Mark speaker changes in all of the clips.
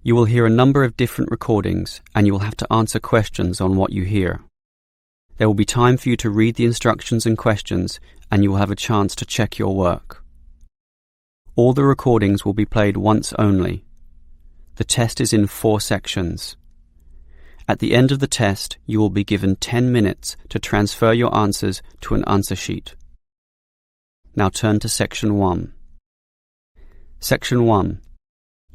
Speaker 1: You will hear a number of different recordings and you will have to answer questions on what you hear. There will be time for you to read the instructions and questions and you will have a chance to check your work. All the recordings will be played once only. The test is in 4 sections. At the end of the test, you will be given 10 minutes to transfer your answers to an answer sheet. Now turn to Section 1. Section 1.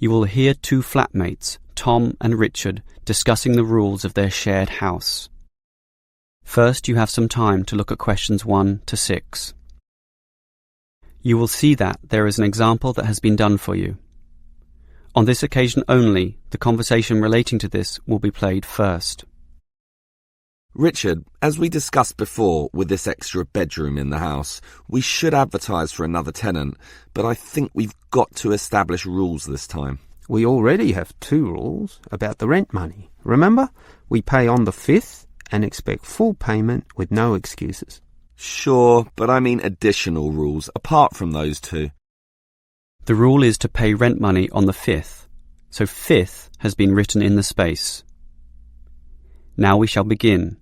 Speaker 1: You will hear 2 flatmates, Tom and Richard, discussing the rules of their shared house. First, you have some time to look at questions 1 to 6. You will see that there is an example that has been done for you. On this occasion only, the conversation relating to this will be played first.
Speaker 2: Richard, as we discussed before with this extra bedroom in the house, we should advertise for another tenant, but I think we've got to establish rules this time.
Speaker 3: We already have 2 rules about the rent money. Remember? We pay on the 5th and expect full payment with no excuses.
Speaker 2: Sure, but I mean additional rules apart from those 2.
Speaker 1: The rule is to pay rent money on the 5th, so 5th has been written in the space. Now we shall begin.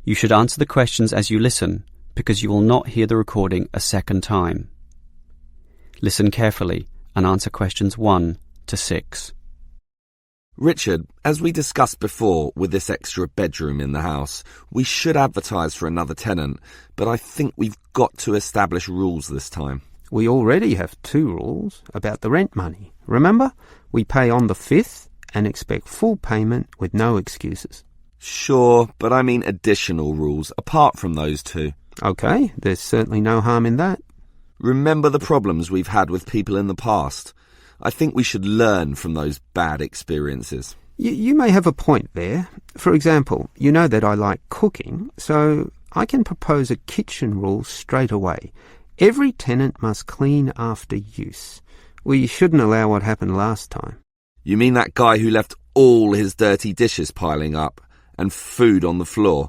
Speaker 1: You should answer the questions as you listen, because you will not hear the recording a second time. Listen carefully and answer questions 1 to 6.
Speaker 2: Richard, as we discussed before with this extra bedroom in the house, we should advertise for another tenant, but I think we've got to establish rules this time.
Speaker 3: We already have 2 rules about the rent money. Remember? We pay on the 5th and expect full payment with no excuses.
Speaker 2: Sure, but I mean additional rules apart from those 2.
Speaker 3: Okay, there's certainly no harm in that.
Speaker 2: Remember the problems we've had with people in the past. I think we should learn from those bad experiences.
Speaker 3: You may have a point there. For example, you know that I like cooking, so I can propose a kitchen rule straight away. Every tenant must clean after use. We shouldn't allow what happened last time.
Speaker 2: You mean that guy who left all his dirty dishes piling up and food on the floor?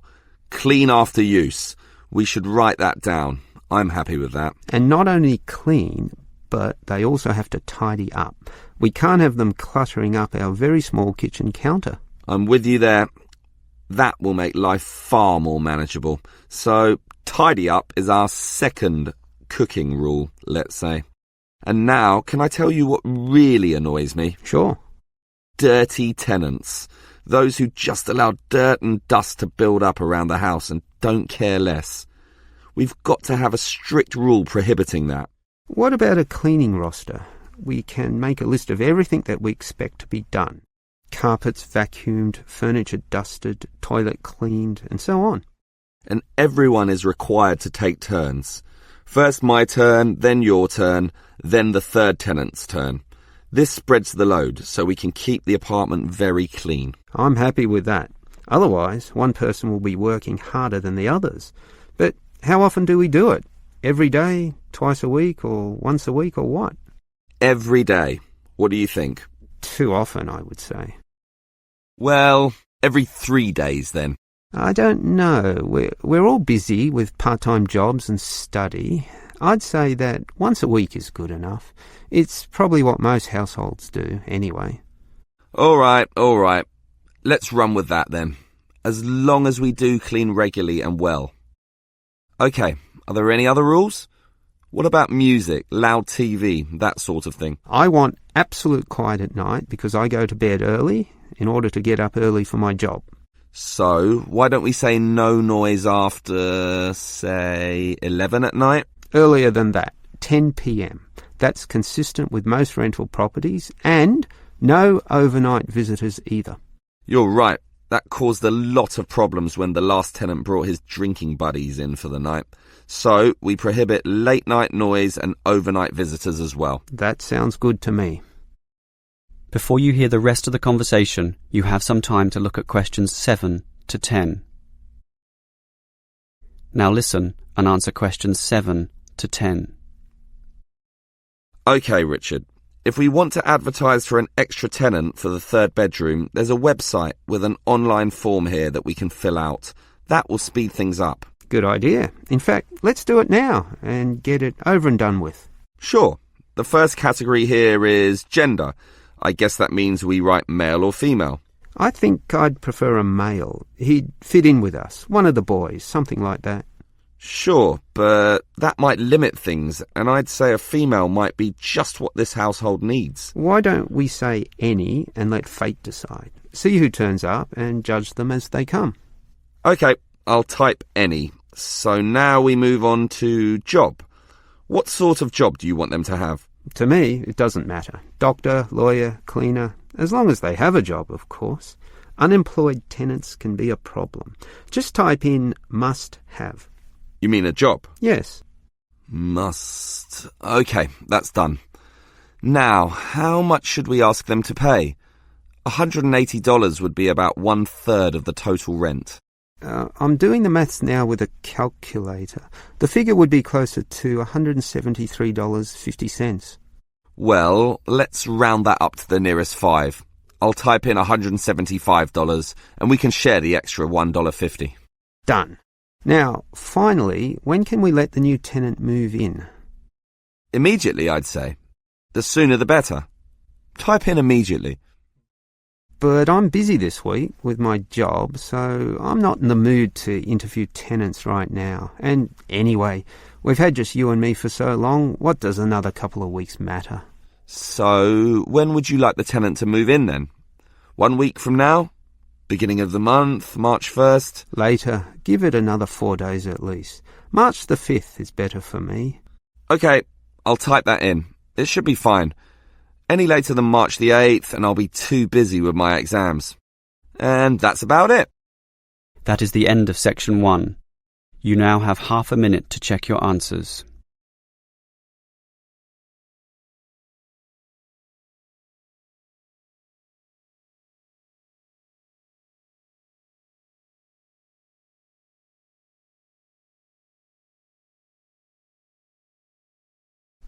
Speaker 2: Clean after use. We should write that down. I'm happy with that.
Speaker 3: And not only clean, but they also have to tidy up. We can't have them cluttering up our very small kitchen counter.
Speaker 2: I'm with you there. That will make life far more manageable. So, tidy up is our second cooking rule, let's say. And now, can I tell you what really annoys me?
Speaker 3: Sure.
Speaker 2: Dirty tenants. Those who just allow dirt and dust to build up around the house and don't care less. We've got to have a strict rule prohibiting that.
Speaker 3: What about a cleaning roster? We can make a list of everything that we expect to be done. Carpets vacuumed, furniture dusted, toilet cleaned, and so on.
Speaker 2: And everyone is required to take turns. First my turn, then your turn, then the third tenant's turn. This spreads the load so we can keep the apartment very clean.
Speaker 3: I'm happy with that. Otherwise, one person will be working harder than the others. But how often do we do it? Every day, twice a week, or once a week, or what?
Speaker 2: Every day. What do you think?
Speaker 3: Too often, I would say.
Speaker 2: Well, every 3 days then.
Speaker 3: I don't know. We're all busy with part-time jobs and study. I'd say that once a week is good enough. It's probably what most households do, anyway.
Speaker 2: All right. Let's run with that then. As long as we do clean regularly and well. Okay, are there any other rules? What about music, loud TV, that sort of thing?
Speaker 3: I want absolute quiet at night because I go to bed early in order to get up early for my job.
Speaker 2: So, why don't we say no noise after, say, 11 at night?
Speaker 3: Earlier than that, 10 p.m. That's consistent with most rental properties, and no overnight visitors either.
Speaker 2: You're right. That caused a lot of problems when the last tenant brought his drinking buddies in for the night. So, we prohibit late night noise and overnight visitors as well.
Speaker 3: That sounds good to me.
Speaker 1: Before you hear the rest of the conversation, you have some time to look at questions 7 to 10. Now listen and answer questions 7 to 10.
Speaker 2: Okay, Richard. If we want to advertise for an extra tenant for the third bedroom, there's a website with an online form here that we can fill out. That will speed things up.
Speaker 3: Good idea. In fact, let's do it now and get it over and done with.
Speaker 2: Sure. The first category here is gender. I guess that means we write male or female.
Speaker 3: I think I'd prefer a male. He'd fit in with us, one of the boys, something like that.
Speaker 2: Sure, but that might limit things, and I'd say a female might be just what this household needs.
Speaker 3: Why don't we say any and let fate decide? See who turns up and judge them as they come.
Speaker 2: Okay, I'll type any. So now we move on to job. What sort of job do you want them to have?
Speaker 3: To me, it doesn't matter. Doctor, lawyer, cleaner, as long as they have a job, of course. Unemployed tenants can be a problem. Just type in must have.
Speaker 2: You mean a job?
Speaker 3: Yes.
Speaker 2: Must. Okay, that's done. Now, how much should we ask them to pay? $180 would be about 1/3 of the total rent.
Speaker 3: I'm doing the maths now with a calculator. The figure would be closer to $173.50.
Speaker 2: Well, let's round that up to the nearest 5. I'll type in $175 and we can share the extra $1.50.
Speaker 3: Done. Now, finally, when can we let the new tenant move in?
Speaker 2: Immediately, I'd say. The sooner the better. Type in immediately.
Speaker 3: But I'm busy this week with my job, so I'm not in the mood to interview tenants right now. And anyway, we've had just you and me for so long, what does another couple of weeks matter?
Speaker 2: So, when would you like the tenant to move in then? 1 week from now? Beginning of the month, March 1st?
Speaker 3: Later. Give it another 4 days at least. March the 5th is better for me.
Speaker 2: Okay, I'll type that in. It should be fine. Any later than March the 8th and I'll be too busy with my exams. And that's about it.
Speaker 1: That is the end of section 1. You now have half a minute to check your answers.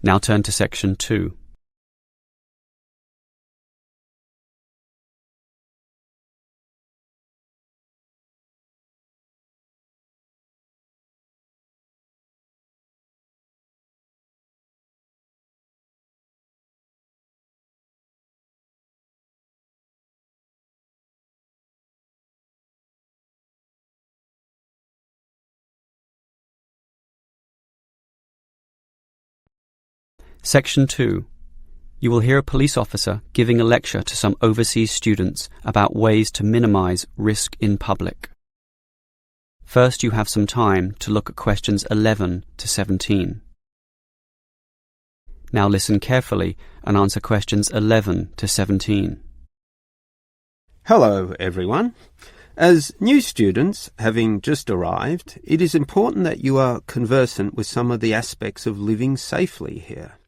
Speaker 1: Now turn to section 2. Section 2. You will hear a police officer giving a lecture to some overseas students about ways to minimize risk in public. First, you have some time to look at questions 11 to 17. Now listen carefully and answer questions 11 to 17.
Speaker 3: Hello, everyone. As new students, having just arrived, it is important that you are conversant with some of the aspects of living safely here.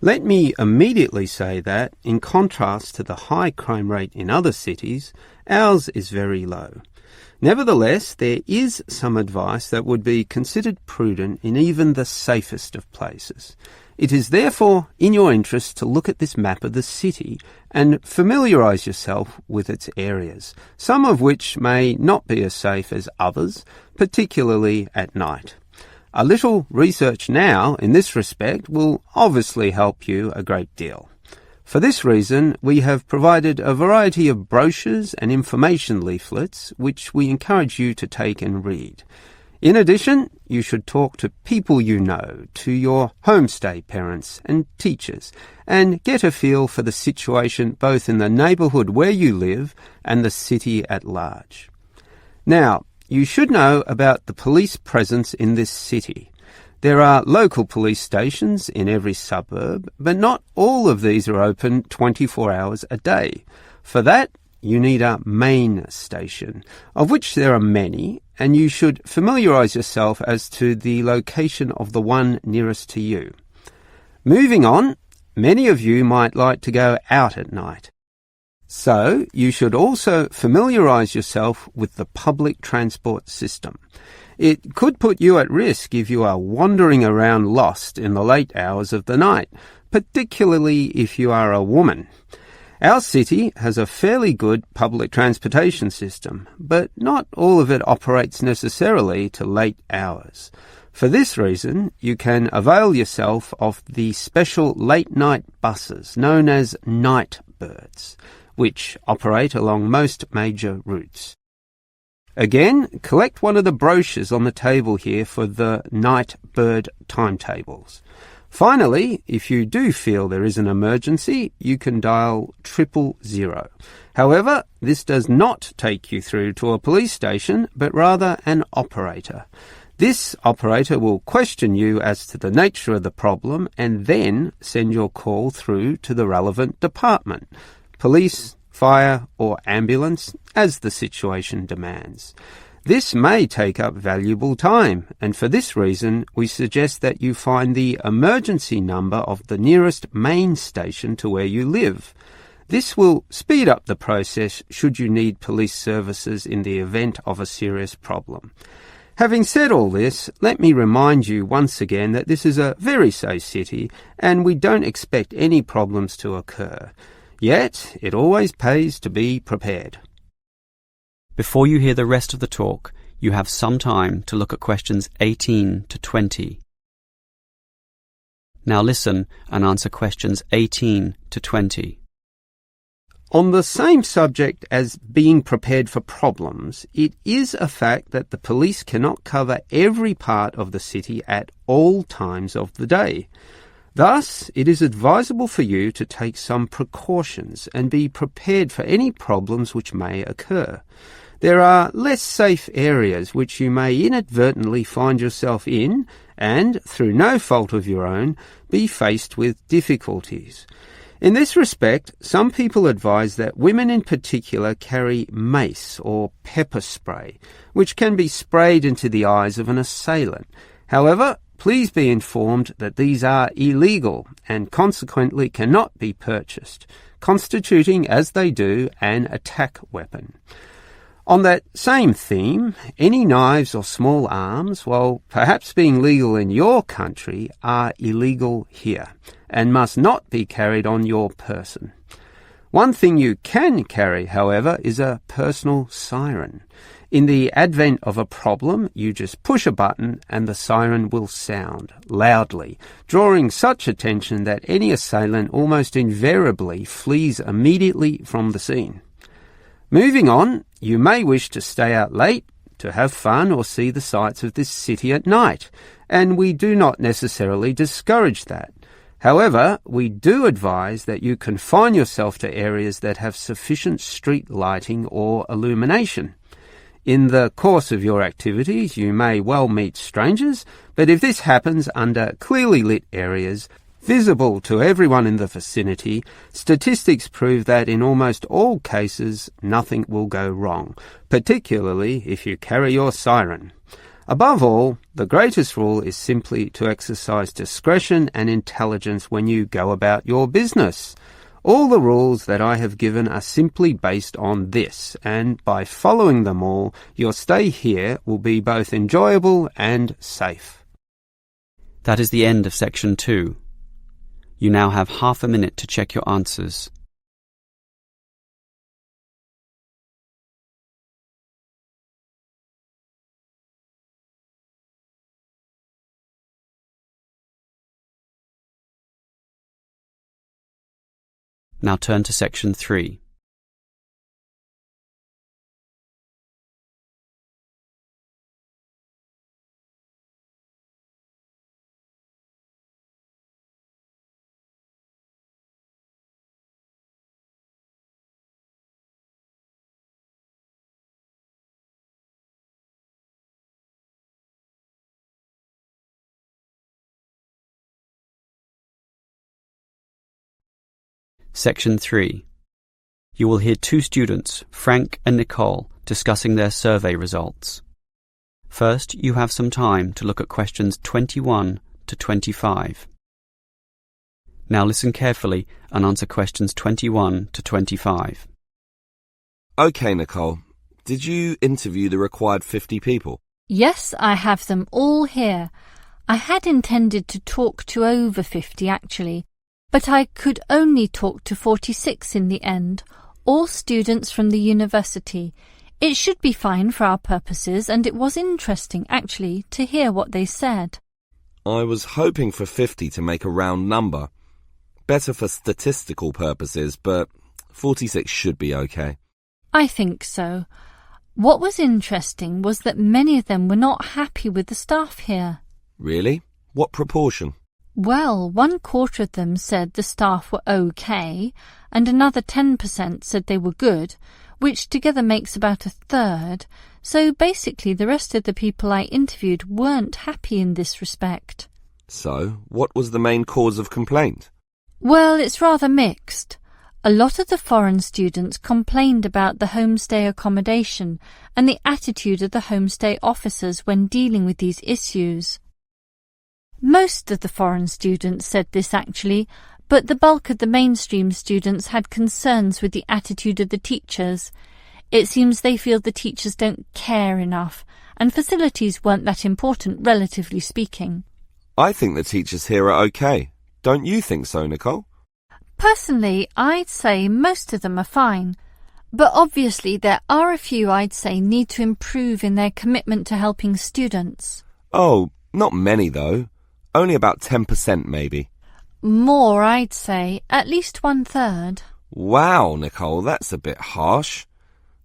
Speaker 3: Let me immediately say that, in contrast to the high crime rate in other cities, ours is very low. Nevertheless, there is some advice that would be considered prudent in even the safest of places. It is therefore in your interest to look at this map of the city and familiarise yourself with its areas, some of which may not be as safe as others, particularly at night. A little research now in this respect will obviously help you a great deal. For this reason, we have provided a variety of brochures and information leaflets which we encourage you to take and read. In addition, you should talk to people you know, to your homestay parents and teachers, and get a feel for the situation both in the neighbourhood where you live and the city at large. Now, you should know about the police presence in this city. There are local police stations in every suburb, but not all of these are open 24 hours a day. For that, you need a main station, of which there are many, and you should familiarise yourself as to the location of the one nearest to you. Moving on, many of you might like to go out at night. So, you should also familiarise yourself with the public transport system. It could put you at risk if you are wandering around lost in the late hours of the night, particularly if you are a woman. Our city has a fairly good public transportation system, but not all of it operates necessarily to late hours. For this reason, you can avail yourself of the special late-night buses known as night birds, which operate along most major routes. Again, collect one of the brochures on the table here for the night bird timetables. Finally, if you do feel there is an emergency, you can dial 000. However, this does not take you through to a police station, but rather an operator. This operator will question you as to the nature of the problem and then send your call through to the relevant department, police, fire, or ambulance, as the situation demands. This may take up valuable time, and for this reason, we suggest that you find the emergency number of the nearest main station to where you live. This will speed up the process should you need police services in the event of a serious problem. Having said all this, let me remind you once again that this is a very safe city, and we don't expect any problems to occur. Yet, it always pays to be prepared.
Speaker 1: Before you hear the rest of the talk, you have some time to look at questions 18 to 20. Now listen and answer questions 18 to 20.
Speaker 3: On the same subject as being prepared for problems, it is a fact that the police cannot cover every part of the city at all times of the day. Thus, it is advisable for you to take some precautions and be prepared for any problems which may occur. There are less safe areas which you may inadvertently find yourself in and, through no fault of your own, be faced with difficulties. In this respect, some people advise that women in particular carry mace or pepper spray, which can be sprayed into the eyes of an assailant. However, please be informed that these are illegal and consequently cannot be purchased, constituting, as they do, an attack weapon. On that same theme, any knives or small arms, while perhaps being legal in your country, are illegal here and must not be carried on your person. One thing you can carry, however, is a personal siren. In the advent of a problem, you just push a button and the siren will sound loudly, drawing such attention that any assailant almost invariably flees immediately from the scene. Moving on, you may wish to stay out late, to have fun or see the sights of this city at night, and we do not necessarily discourage that. However, we do advise that you confine yourself to areas that have sufficient street lighting or illumination. In the course of your activities, you may well meet strangers, but if this happens under clearly lit areas, visible to everyone in the vicinity, statistics prove that in almost all cases nothing will go wrong, particularly if you carry your siren. Above all, the greatest rule is simply to exercise discretion and intelligence when you go about your business. All the rules that I have given are simply based on this, and by following them all, your stay here will be both enjoyable and safe.
Speaker 1: That is the end of section 2. You now have half a minute to check your answers. Now turn to section 3. Section 3. You will hear two students, Frank and Nicole, discussing their survey results. First, you have some time to look at questions 21 to 25. Now listen carefully and answer questions 21 to 25.
Speaker 2: Okay, Nicole. Did you interview the required 50 people?
Speaker 4: Yes, I have them all here. I had intended to talk to over 50 actually, but I could only talk to 46 in the end, all students from the university. It should be fine for our purposes, and it was interesting, actually, to hear what they said.
Speaker 2: I was hoping for 50 to make a round number. Better for statistical purposes, but 46 should be okay.
Speaker 4: I think so. What was interesting was that many of them were not happy with the staff here.
Speaker 2: Really? What proportion?
Speaker 4: Well, 1/4 of them said the staff were okay, and another 10% said they were good, which together makes about 1/3. So basically the rest of the people I interviewed weren't happy in this respect.
Speaker 2: So, what was the main cause of complaint?
Speaker 4: Well, it's rather mixed. A lot of the foreign students complained about the homestay accommodation and the attitude of the homestay officers when dealing with these issues. Most of the foreign students said this actually, but the bulk of the mainstream students had concerns with the attitude of the teachers. It seems they feel the teachers don't care enough, and facilities weren't that important, relatively speaking.
Speaker 2: I think the teachers here are okay. Don't you think so, Nicole?
Speaker 4: Personally, I'd say most of them are fine, but obviously there are a few I'd say need to improve in their commitment to helping students.
Speaker 2: Oh, not many though. Only about 10% maybe.
Speaker 4: More, I'd say, at least 1/3.
Speaker 2: Wow, Nicole, that's a bit harsh.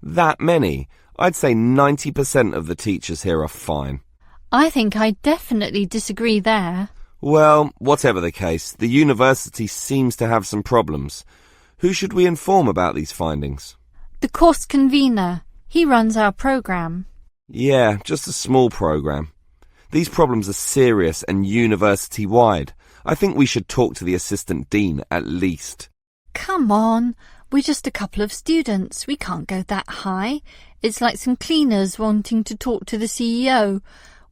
Speaker 2: That many? I'd say 90% of the teachers here are fine.
Speaker 4: I think I definitely disagree there.
Speaker 2: Well, whatever the case, the university seems to have some problems. Who should we inform about these findings?
Speaker 4: The course convener. He runs our programme.
Speaker 2: Yeah, just a small program. These problems are serious and university-wide. I think we should talk to the assistant dean at least.
Speaker 4: Come on, we're just a couple of students. We can't go that high. It's like some cleaners wanting to talk to the CEO.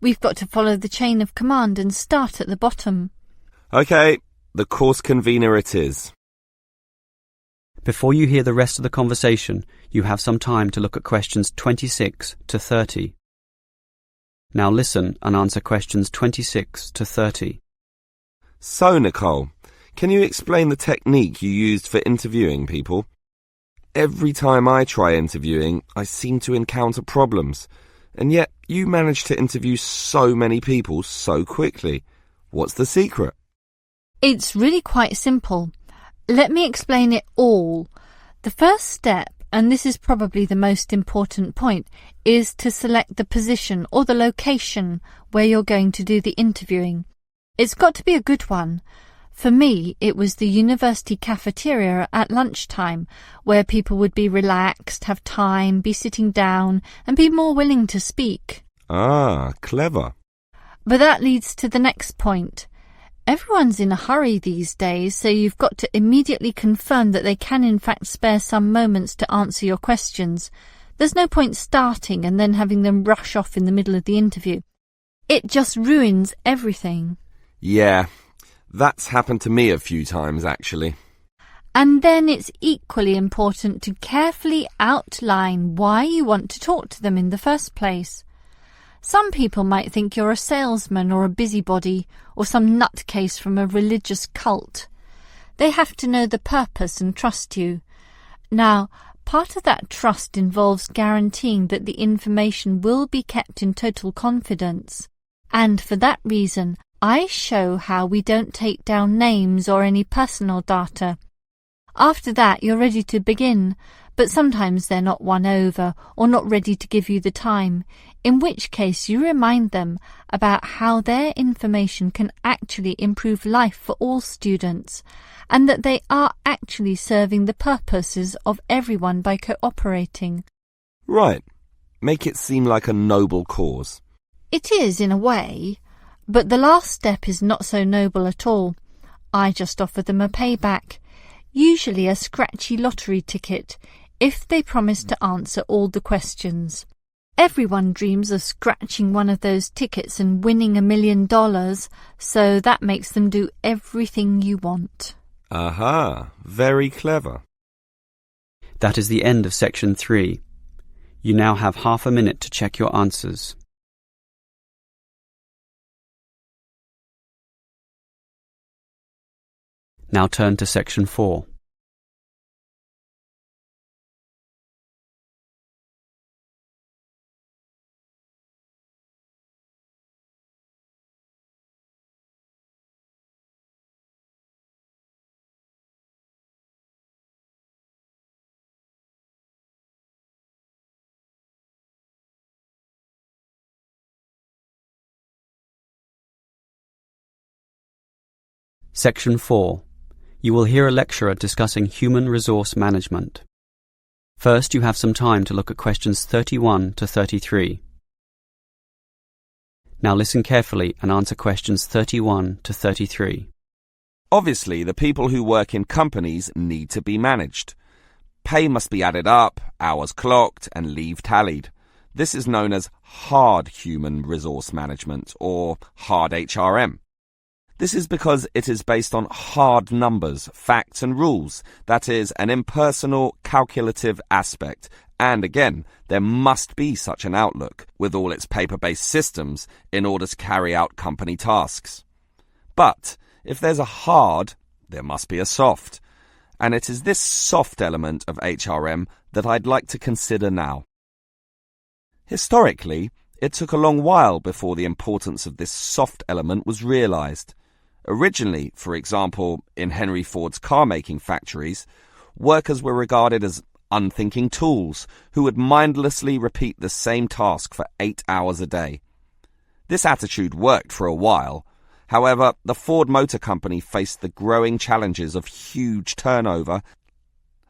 Speaker 4: We've got to follow the chain of command and start at the bottom.
Speaker 2: Okay, the course convener it is.
Speaker 1: Before you hear the rest of the conversation, you have some time to look at questions 26 to 30. Now listen and answer questions 26 to 30.
Speaker 2: So, Nicole, can you explain the technique you used for interviewing people? Every time I try interviewing, I seem to encounter problems. And yet, you managed to interview so many people so quickly. What's the secret?
Speaker 4: It's really quite simple. Let me explain it all. The first step, and this is probably the most important point, is to select the position or the location where you're going to do the interviewing. It's got to be a good one. For me, it was the university cafeteria at lunchtime, where people would be relaxed, have time, be sitting down, and be more willing to speak.
Speaker 2: Ah, clever.
Speaker 4: But that leads to the next point. Everyone's in a hurry these days, so you've got to immediately confirm that they can in fact spare some moments to answer your questions. There's no point starting and then having them rush off in the middle of the interview. It just ruins everything.
Speaker 2: Yeah, that's happened to me a few times, actually.
Speaker 4: And then it's equally important to carefully outline why you want to talk to them in the first place. Some people might think you're a salesman or a busybody or some nutcase from a religious cult. They have to know the purpose and trust you. Now, part of that trust involves guaranteeing that the information will be kept in total confidence. And for that reason, I show how we don't take down names or any personal data. After that, you're ready to begin, but sometimes they're not won over or not ready to give you the time, in which case you remind them about how their information can actually improve life for all students, and that they are actually serving the purposes of everyone by cooperating.
Speaker 2: Right. Make it seem like a noble cause.
Speaker 4: It is, in a way, but the last step is not so noble at all. I just offer them a payback, usually a scratchy lottery ticket, if they promise to answer all the questions. Everyone dreams of scratching one of those tickets and winning $1 million, so that makes them do everything you want.
Speaker 2: Aha, very clever.
Speaker 1: That is the end of section 3. You now have half a minute to check your answers. Now turn to section 4. Section 4. You will hear a lecturer discussing human resource management. First, you have some time to look at questions 31 to 33. Now listen carefully and answer questions 31 to 33.
Speaker 2: Obviously, the people who work in companies need to be managed. Pay must be added up, hours clocked, and leave tallied. This is known as hard human resource management, or hard HRM. This is because it is based on hard numbers, facts and rules. That is, an impersonal, calculative aspect. And again, there must be such an outlook, with all its paper-based systems, in order to carry out company tasks. But if there's a hard, there must be a soft. And it is this soft element of HRM that I'd like to consider now. Historically, it took a long while before the importance of this soft element was realized. Originally, for example, in Henry Ford's car-making factories, workers were regarded as unthinking tools who would mindlessly repeat the same task for 8 hours a day. This attitude worked for a while. However, the Ford Motor Company faced the growing challenges of huge turnover,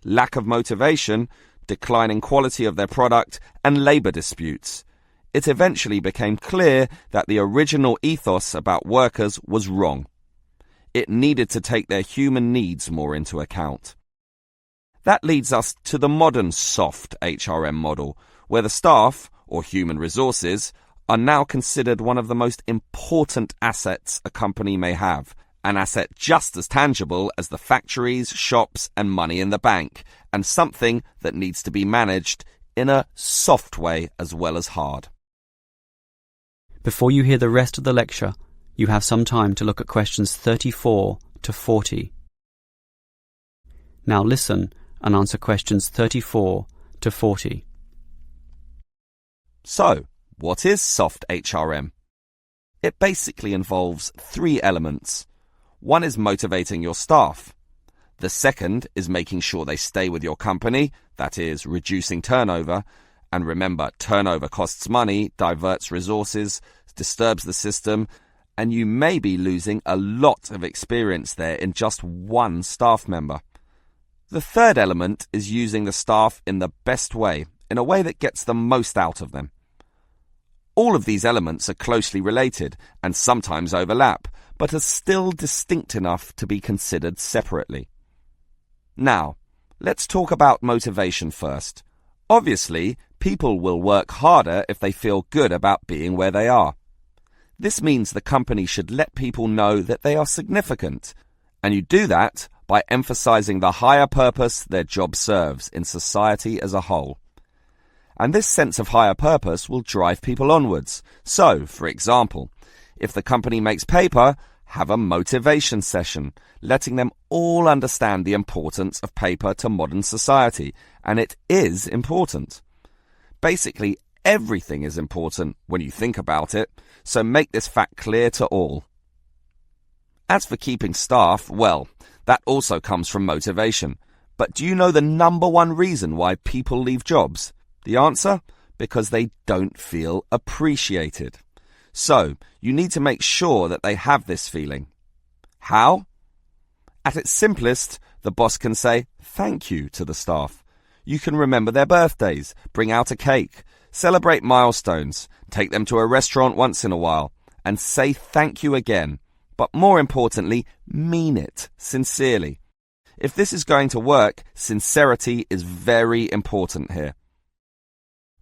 Speaker 2: lack of motivation, declining quality of their product, and labor disputes. It eventually became clear that the original ethos about workers was wrong. It needed to take their human needs more into account. That leads us to the modern soft HRM model, where the staff, or human resources, are now considered one of the most important assets a company may have, an asset just as tangible as the factories, shops, and money in the bank, and something that needs to be managed in a soft way as well as hard.
Speaker 1: Before you hear the rest of the lecture, you have some time to look at questions 34 to 40. Now listen and answer questions 34 to 40.
Speaker 2: So, what is soft HRM? It basically involves 3 elements. One is motivating your staff. The second is making sure they stay with your company, that is, reducing turnover. And remember, turnover costs money, diverts resources, disturbs the system, and you may be losing a lot of experience there in just one staff member. The third element is using the staff in the best way, in a way that gets the most out of them. All of these elements are closely related and sometimes overlap, but are still distinct enough to be considered separately. Now, let's talk about motivation first. Obviously, people will work harder if they feel good about being where they are. This means the company should let people know that they are significant, and you do that by emphasizing the higher purpose their job serves in society as a whole. And this sense of higher purpose will drive people onwards. So, for example, if the company makes paper, have a motivation session, letting them all understand the importance of paper to modern society, and it is important. Basically, everything is important when you think about it, so make this fact clear to all. As for keeping staff, well, that also comes from motivation. But do you know the number one reason why people leave jobs? The answer? Because they don't feel appreciated. So, you need to make sure that they have this feeling. How? At its simplest, the boss can say thank you to the staff. You can remember their birthdays, bring out a cake, celebrate milestones, take them to a restaurant once in a while, and say thank you again. But more importantly, mean it sincerely. If this is going to work, sincerity is very important here.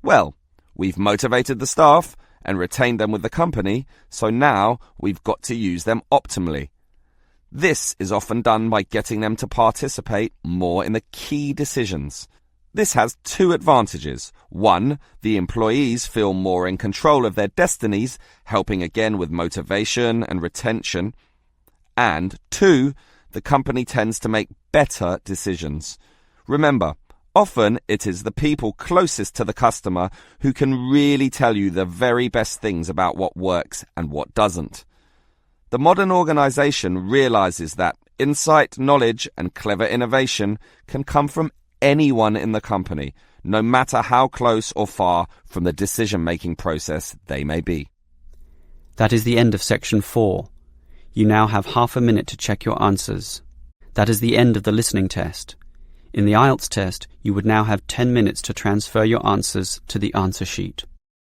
Speaker 2: Well, we've motivated the staff and retained them with the company, so now we've got to use them optimally. This is often done by getting them to participate more in the key decisions. This has 2 advantages. 1, the employees feel more in control of their destinies, helping again with motivation and retention. And 2, the company tends to make better decisions. Remember, often it is the people closest to the customer who can really tell you the very best things about what works and what doesn't. The modern organization realizes that insight, knowledge, and clever innovation can come from anyone in the company, no matter how close or far from the decision-making process they may be.
Speaker 1: That is the end of section 4. You now have half a minute to check your answers. That is the end of the listening test. In the IELTS test, you would now have 10 minutes to transfer your answers to the answer sheet.